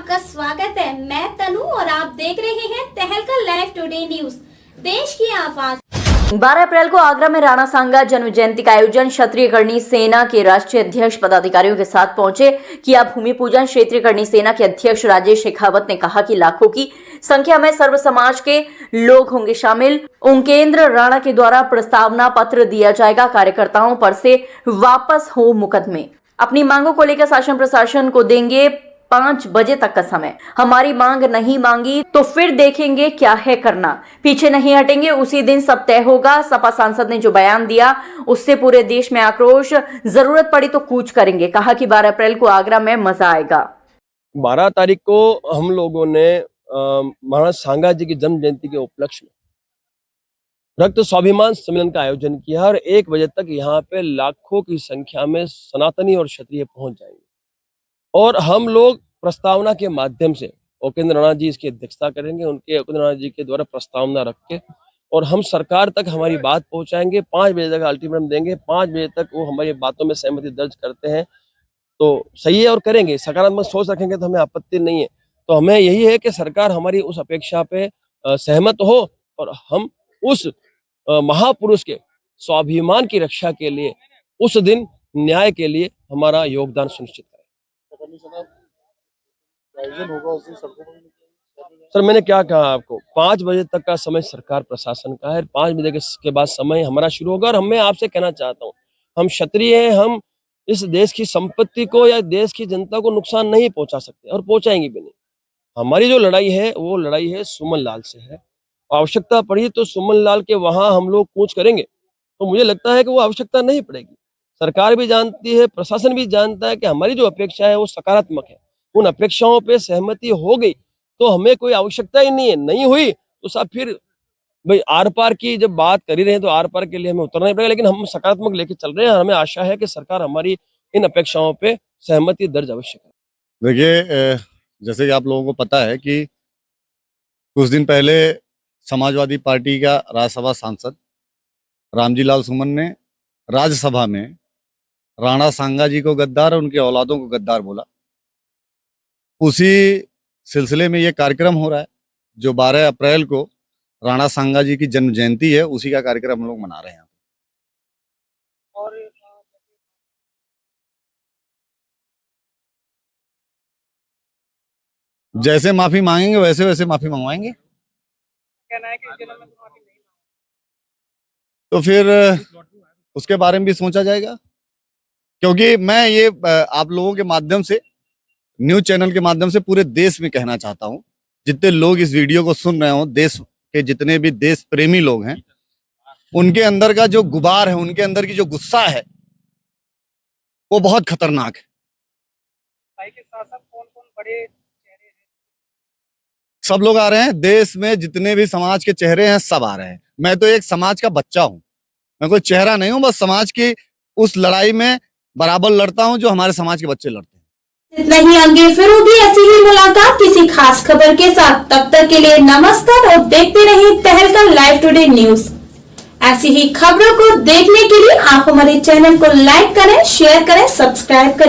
आपका स्वागत है। मैं तनु और आप देख रहे हैं तहलका लाइव टुडे न्यूज, देश की आवाज। 12 अप्रैल को आगरा में राणा सांगा जन्म जयंती का आयोजन क्षत्रिय करणी सेना के राष्ट्रीय अध्यक्ष पदाधिकारियों के साथ पहुंचे किया भूमि पूजन। क्षेत्रीय करणी सेना के अध्यक्ष राजेश शेखावत ने कहा कि लाखों की संख्या में सर्व समाज के लोग होंगे शामिल। उनकेंद्र राणा के द्वारा प्रस्तावना पत्र दिया जाएगा। कार्यकर्ताओं पर से वापस हो मुकदमे। अपनी मांगों को लेकर शासन प्रशासन को देंगे 5 बजे तक का समय। हमारी मांग नहीं मांगी तो फिर देखेंगे क्या है करना, पीछे नहीं हटेंगे, उसी दिन सब तय होगा। सपा सांसद ने जो बयान दिया उससे पूरे देश में आक्रोश, जरूरत पड़ी तो कूच करेंगे। कहा कि 12 अप्रैल को आगरा में मजा आएगा। 12 तारीख को हम लोगों ने महाराज सांगा जी की जन्म जयंती के उपलक्ष्य में रक्त स्वाभिमान सम्मेलन का आयोजन किया और 1 बजे तक यहाँ पे लाखों की संख्या में सनातनी और क्षत्रिय पहुंच जाएंगे और हम लोग प्रस्तावना के माध्यम से उपेंद्र राणा जी इसकी अध्यक्षता करेंगे। उनके उपेंद्र राणा जी के द्वारा प्रस्तावना रख के और हम सरकार तक हमारी बात पहुंचाएंगे। 5 बजे तक अल्टीमेटम देंगे। 5 बजे तक वो हमारी बातों में सहमति दर्ज करते हैं तो सही है और करेंगे। सकारात्मक सोच रखेंगे तो हमें आपत्ति नहीं है। तो हमें यही है कि सरकार हमारी उस अपेक्षा पे सहमत हो और हम उस महापुरुष के स्वाभिमान की रक्षा के लिए उस दिन न्याय के लिए हमारा योगदान सुनिश्चित करें। सर मैंने क्या कहा आपको, 5 बजे तक का समय सरकार प्रशासन का है। 5 बजे के बाद समय हमारा शुरू होगा। और मैं आपसे कहना चाहता हूँ, हम क्षत्रिय हैं, हम इस देश की संपत्ति को या देश की जनता को नुकसान नहीं पहुंचा सकते और पहुंचाएंगे भी नहीं। हमारी जो लड़ाई है वो लड़ाई है सुमन लाल से है। आवश्यकता पड़ी तो सुमन लाल के वहां हम लोग कूच करेंगे तो मुझे लगता है कि वो आवश्यकता नहीं पड़ेगी। सरकार भी जानती है, प्रशासन भी जानता है कि हमारी जो अपेक्षा है वो सकारात्मक है। उन अपेक्षाओं पे सहमति हो गई तो हमें कोई आवश्यकता ही नहीं है। नहीं हुई तो सब फिर भाई आर पार की जब बात कर ही रहे हैं तो आर पार के लिए हमें उतरना ही पड़ेगा। लेकिन हम सकारात्मक लेके चल रहे हैं और हमें आशा है कि सरकार हमारी इन अपेक्षाओं पे सहमति दर्ज अवश्य करे। देखिए, जैसे कि आप लोगों को पता है कि कुछ दिन पहले समाजवादी पार्टी का राज्यसभा सांसद रामजी लाल सुमन ने राज्यसभा में राणा सांगा जी को गद्दार और उनके औलादों को गद्दार बोला। उसी सिलसिले में ये कार्यक्रम हो रहा है जो 12 अप्रैल को राणा सांगा जी की जन्म जयंती है, उसी का कार्यक्रम हम लोग मना रहे हैं। जैसे माफी मांगेंगे वैसे वैसे माफी मंगवाएंगे। तो फिर उसके बारे में भी सोचा जाएगा, क्योंकि मैं ये आप लोगों के माध्यम से, न्यूज चैनल के माध्यम से पूरे देश में कहना चाहता हूं, जितने लोग इस वीडियो को सुन रहे हो, देश के जितने भी देश प्रेमी लोग हैं, उनके अंदर का जो गुबार है, उनके अंदर की जो गुस्सा है वो बहुत खतरनाक है। सब लोग आ रहे हैं, देश में जितने भी समाज के चेहरे हैं सब आ रहे हैं। मैं तो एक समाज का बच्चा हूं, मैं कोई चेहरा नहीं हूं, बस समाज की उस लड़ाई में बराबर लड़ता हूं जो हमारे समाज के बच्चे लड़ते हैं। इतना ही, आगे फिर होगी ऐसी ही मुलाकात किसी खास खबर के साथ। तब तक के लिए नमस्कार और देखते रहिए तहलका लाइव टुडे न्यूज। ऐसी ही खबरों को देखने के लिए आप हमारे चैनल को लाइक करें, शेयर करें, सब्सक्राइब करें।